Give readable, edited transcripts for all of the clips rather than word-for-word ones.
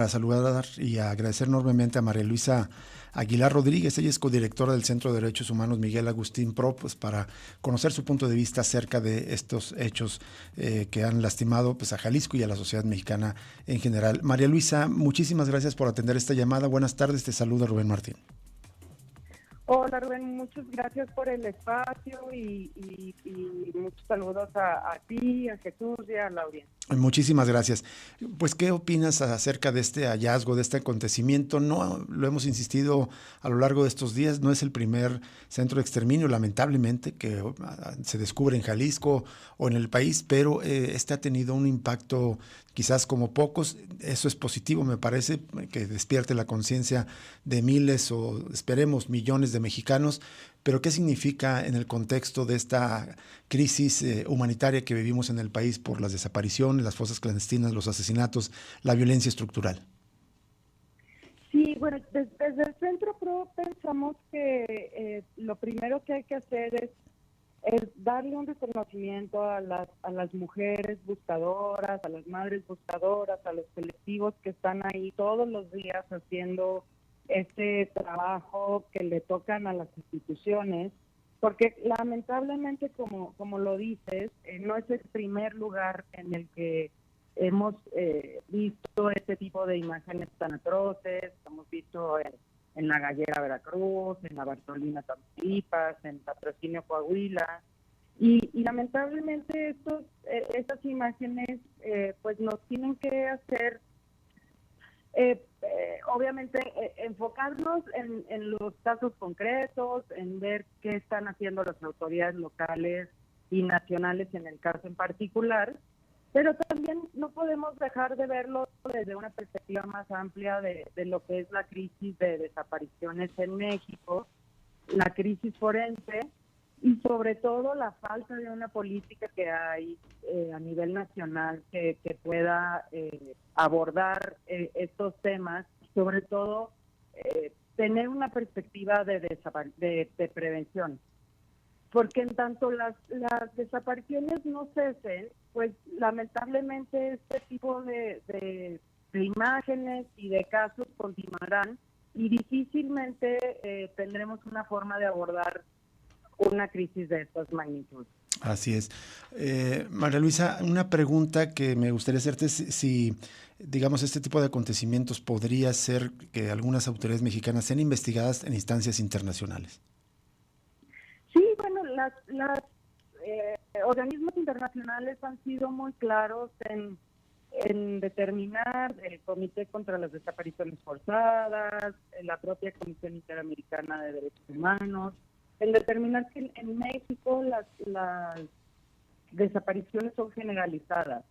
Para saludar y agradecer enormemente a María Luisa Aguilar Rodríguez. Ella es codirectora del Centro de Derechos Humanos Miguel Agustín Pro, pues para conocer su punto de vista acerca de estos hechos que han lastimado pues a Jalisco y a la sociedad mexicana en general. María Luisa, muchísimas gracias por atender esta llamada. Buenas tardes, te saluda Rubén Martín. Hola Rubén, muchas gracias por el espacio y muchos saludos a ti, a Jesús y a la audiencia. Muchísimas gracias. Pues, ¿qué opinas acerca de este hallazgo, de este acontecimiento? No, lo hemos insistido a lo largo de estos días, no es el primer centro de exterminio, lamentablemente, que se descubre en Jalisco o en el país, pero este ha tenido un impacto quizás como pocos. Eso es positivo, me parece, que despierte la conciencia de miles o esperemos millones de mexicanos. Pero ¿qué significa en el contexto de esta crisis humanitaria que vivimos en el país por las desapariciones, las fosas clandestinas, los asesinatos, la violencia estructural? Sí, bueno, desde el Centro Pro pensamos que lo primero que hay que hacer es darle un reconocimiento a las mujeres buscadoras, a las madres buscadoras, a los colectivos que están ahí todos los días haciendo este trabajo que le tocan a las instituciones, porque lamentablemente, como lo dices, no es el primer lugar en el que hemos visto este tipo de imágenes tan atroces. Hemos visto en La Gallera, Veracruz, en La Bartolina, Tamaulipas, en Patrocinio, Coahuila. Y lamentablemente estas imágenes pues nos tienen que hacer, obviamente, enfocarnos en los casos concretos, en ver qué están haciendo las autoridades locales y nacionales en el caso en particular, pero también no podemos dejar de verlo desde una perspectiva más amplia de lo que es la crisis de desapariciones en México, la crisis forense y sobre todo la falta de una política que hay a nivel nacional que pueda abordar estos temas, sobre todo tener una perspectiva de prevención. Porque en tanto las desapariciones no cesen, pues lamentablemente este tipo de imágenes y de casos continuarán y difícilmente tendremos una forma de abordar una crisis de estas magnitudes. Así es. María Luisa, una pregunta que me gustaría hacerte es si, digamos, este tipo de acontecimientos podría ser que algunas autoridades mexicanas sean investigadas en instancias internacionales. Sí, bueno, las organismos internacionales han sido muy claros en determinar el Comité contra las Desapariciones Forzadas, la propia Comisión Interamericana de Derechos Humanos, en determinar que en México las desapariciones son generalizadas.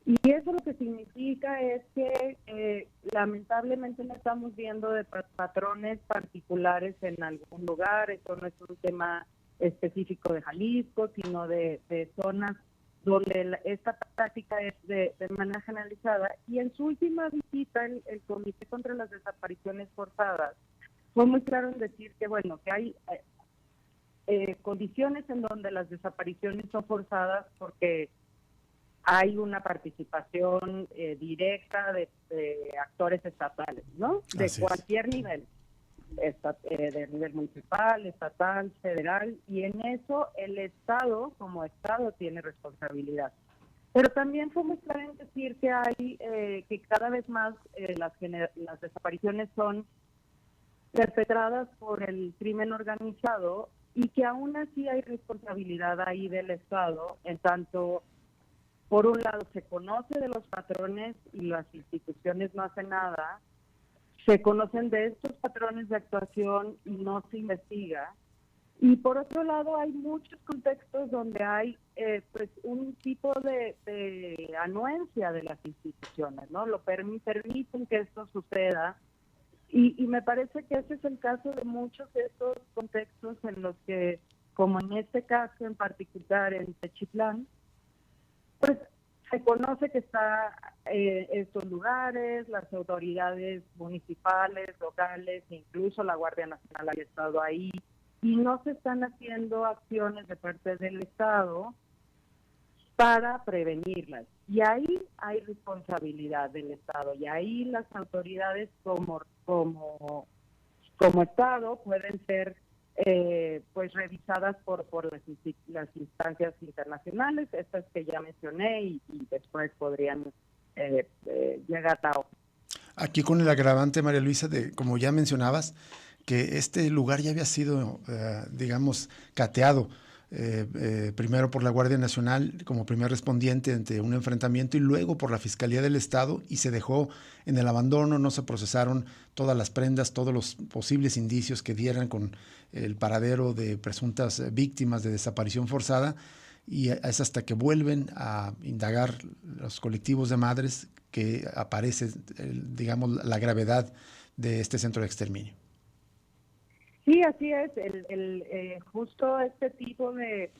Y eso lo que significa es que lamentablemente no estamos viendo de patrones particulares en algún lugar. Eso no es un tema específico de Jalisco, sino de zonas donde esta práctica es de manera generalizada. Y en su última visita, el Comité contra las Desapariciones Forzadas fue muy claro en decir que, bueno, que hay condiciones en donde las desapariciones son forzadas porque hay una participación directa de actores estatales, ¿no? De Así es. cualquier nivel, de nivel municipal, estatal, federal, y en eso el Estado, como Estado, tiene responsabilidad. Pero también fue muy claro en decir que hay que cada vez más las desapariciones son perpetradas por el crimen organizado y que aún así hay responsabilidad ahí del Estado, en tanto, por un lado, se conoce de los patrones y las instituciones no hacen nada, se conocen de estos patrones de actuación y no se investiga, y por otro lado hay muchos contextos donde hay pues un tipo de anuencia de las instituciones, ¿no? Permiten que esto suceda. Y me parece que ese es el caso de muchos de estos contextos en los que, como en este caso en particular en Techitlán, pues se conoce que está estos lugares, las autoridades municipales, locales, incluso la Guardia Nacional ha estado ahí, y no se están haciendo acciones de parte del Estado para prevenirlas. Y ahí hay responsabilidad del Estado, y ahí las autoridades como Estado pueden ser pues revisadas por las instancias internacionales, estas que ya mencioné, y después podrían llegar a... Aquí con el agravante, María Luisa, de como ya mencionabas, que este lugar ya había sido, digamos, cateado, primero por la Guardia Nacional como primer respondiente ante un enfrentamiento y luego por la Fiscalía del Estado, y se dejó en el abandono, no se procesaron todas las prendas, todos los posibles indicios que dieran con el paradero de presuntas víctimas de desaparición forzada, y es hasta que vuelven a indagar los colectivos de madres que aparece, digamos, la gravedad de este centro de exterminio. Sí, así es. Justo este tipo de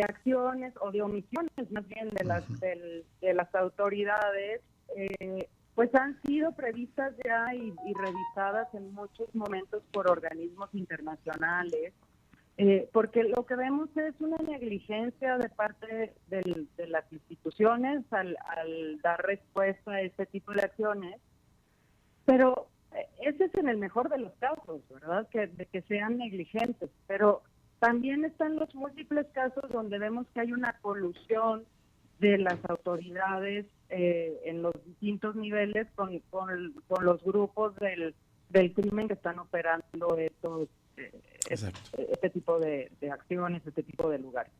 acciones o de omisiones, más bien de las autoridades, pues han sido previstas ya y revisadas en muchos momentos por organismos internacionales, porque lo que vemos es una negligencia de parte de las instituciones al dar respuesta a este tipo de acciones, pero ese es en el mejor de los casos, ¿verdad? De que sean negligentes, pero también están los múltiples casos donde vemos que hay una colusión de las autoridades en los distintos niveles con los grupos del crimen que están operando este tipo de acciones, este tipo de lugares.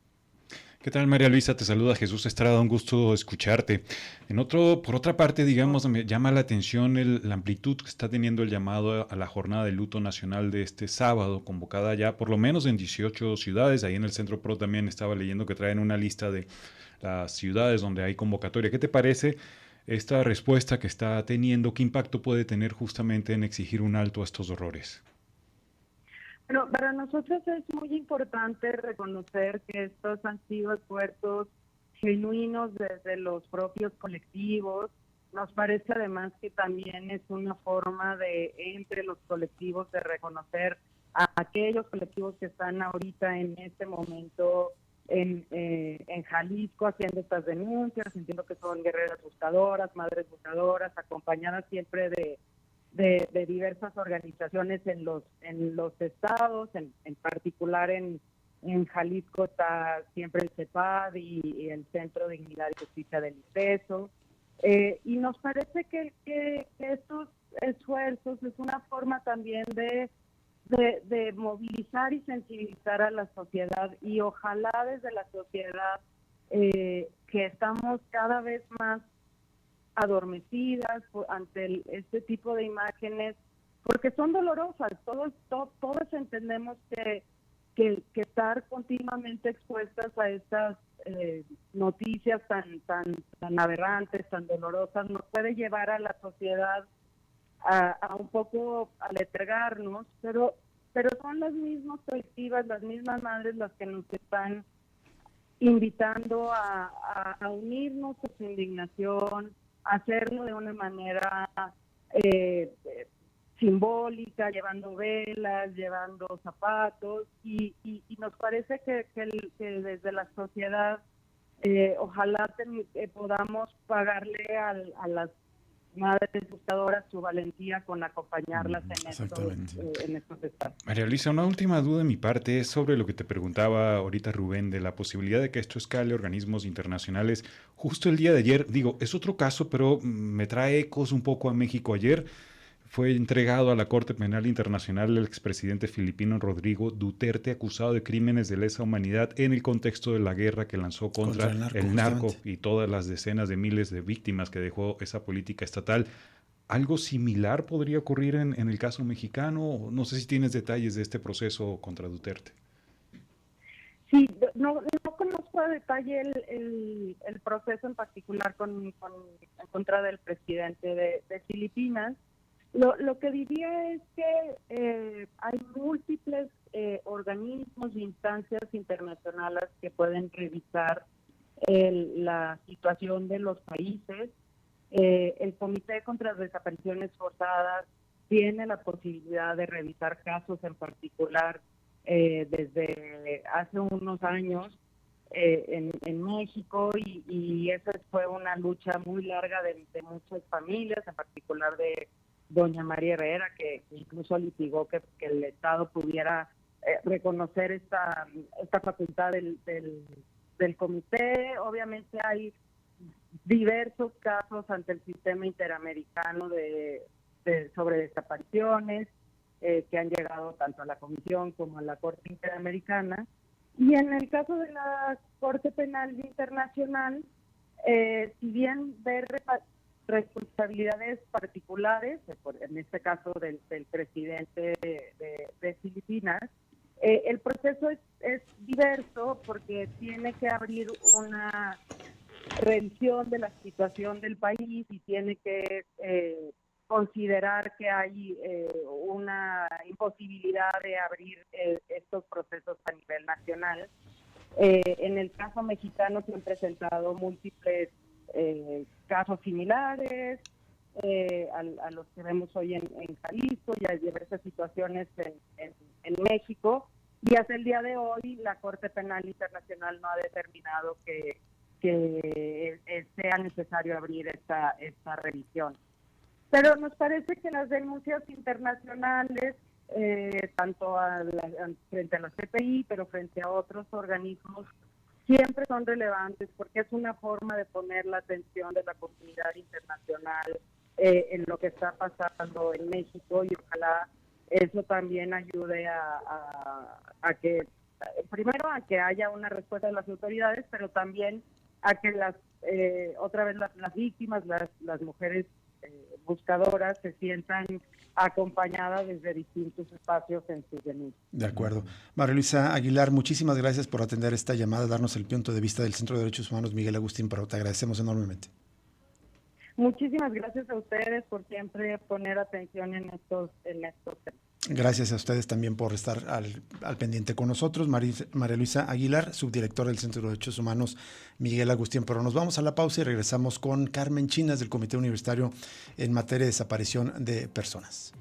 ¿Qué tal, María Luisa? Te saluda Jesús Estrada, un gusto escucharte. Por otra parte, digamos, me llama la atención la amplitud que está teniendo el llamado a la jornada de luto nacional de este sábado, convocada ya por lo menos en 18 ciudades. Ahí en el Centro Pro también estaba leyendo que traen una lista de las ciudades donde hay convocatoria. ¿Qué te parece esta respuesta que está teniendo? ¿Qué impacto puede tener justamente en exigir un alto a estos horrores? Bueno, para nosotros es muy importante reconocer que estos han sido esfuerzos genuinos desde los propios colectivos. Nos parece además que también es una forma entre los colectivos, de reconocer a aquellos colectivos que están ahorita en este momento en Jalisco haciendo estas denuncias. Entiendo que son guerreras buscadoras, madres buscadoras, acompañadas siempre de diversas organizaciones en los estados, en particular en Jalisco está siempre el CEPAD y el Centro de Dignidad y Justicia del ICESO, y nos parece que estos esfuerzos es una forma también de movilizar y sensibilizar a la sociedad, y ojalá desde la sociedad que estamos cada vez más adormecidas ante este tipo de imágenes, porque son dolorosas. Todos entendemos que estar continuamente expuestas a estas noticias tan aberrantes, tan dolorosas, nos puede llevar a la sociedad a un poco a letargarnos, pero son las mismas colectivas, las mismas madres las que nos están invitando a unirnos a su indignación, hacerlo de una manera simbólica, llevando velas, llevando zapatos, y nos parece que desde la sociedad ojalá podamos pagarle a las madres buscadoras su valentía con acompañarlas en estos estados. María Luisa, una última duda de mi parte es sobre lo que te preguntaba ahorita Rubén, de la posibilidad de que esto escale a organismos internacionales. Justo el día de ayer, digo, es otro caso, pero me trae ecos un poco a México. Ayer fue entregado a la Corte Penal Internacional el expresidente filipino Rodrigo Duterte, acusado de crímenes de lesa humanidad en el contexto de la guerra que lanzó contra el narco y todas las decenas de miles de víctimas que dejó esa política estatal. ¿Algo similar podría ocurrir en el caso mexicano? No sé si tienes detalles de este proceso contra Duterte. Sí, no conozco a detalle el proceso en particular en contra del presidente de Filipinas. Lo que diría es que hay múltiples organismos e instancias internacionales que pueden revisar la situación de los países. El Comité contra las Desapariciones Forzadas tiene la posibilidad de revisar casos en particular desde hace unos años, en México, y esa fue una lucha muy larga de muchas familias, en particular de doña María Herrera, que incluso litigó que el Estado pudiera reconocer esta facultad del comité. Obviamente hay diversos casos ante el sistema interamericano sobre desapariciones que han llegado tanto a la Comisión como a la Corte Interamericana. Y en el caso de la Corte Penal Internacional, si bien ver responsabilidades particulares, en este caso del presidente de Filipinas, el proceso es diverso porque tiene que abrir una revisión de la situación del país y tiene que considerar que hay una imposibilidad de abrir estos procesos a nivel nacional. En el caso mexicano se han presentado múltiples casos similares a los que vemos hoy en Jalisco, y hay diversas situaciones en México, y hasta el día de hoy la Corte Penal Internacional no ha determinado que sea necesario abrir esta revisión. Pero nos parece que las denuncias internacionales, tanto frente a la CPI, pero frente a otros organismos, siempre son relevantes porque es una forma de poner la atención de la comunidad internacional en lo que está pasando en México, y ojalá eso también ayude a que, primero, a que haya una respuesta de las autoridades, pero también a que otra vez las víctimas, las mujeres buscadoras, se sientan acompañadas desde distintos espacios en sus denuncias. De acuerdo. María Luisa Aguilar, muchísimas gracias por atender esta llamada, darnos el punto de vista del Centro de Derechos Humanos Miguel Agustín Prado. Te agradecemos enormemente. Muchísimas gracias a ustedes por siempre poner atención en estos temas. Gracias a ustedes también por estar al pendiente con nosotros. María Luisa Aguilar, subdirectora del Centro de Derechos Humanos Miguel Agustín Prado. Nos vamos a la pausa y regresamos con Carmen Chinas del Comité Universitario en materia de desaparición de personas.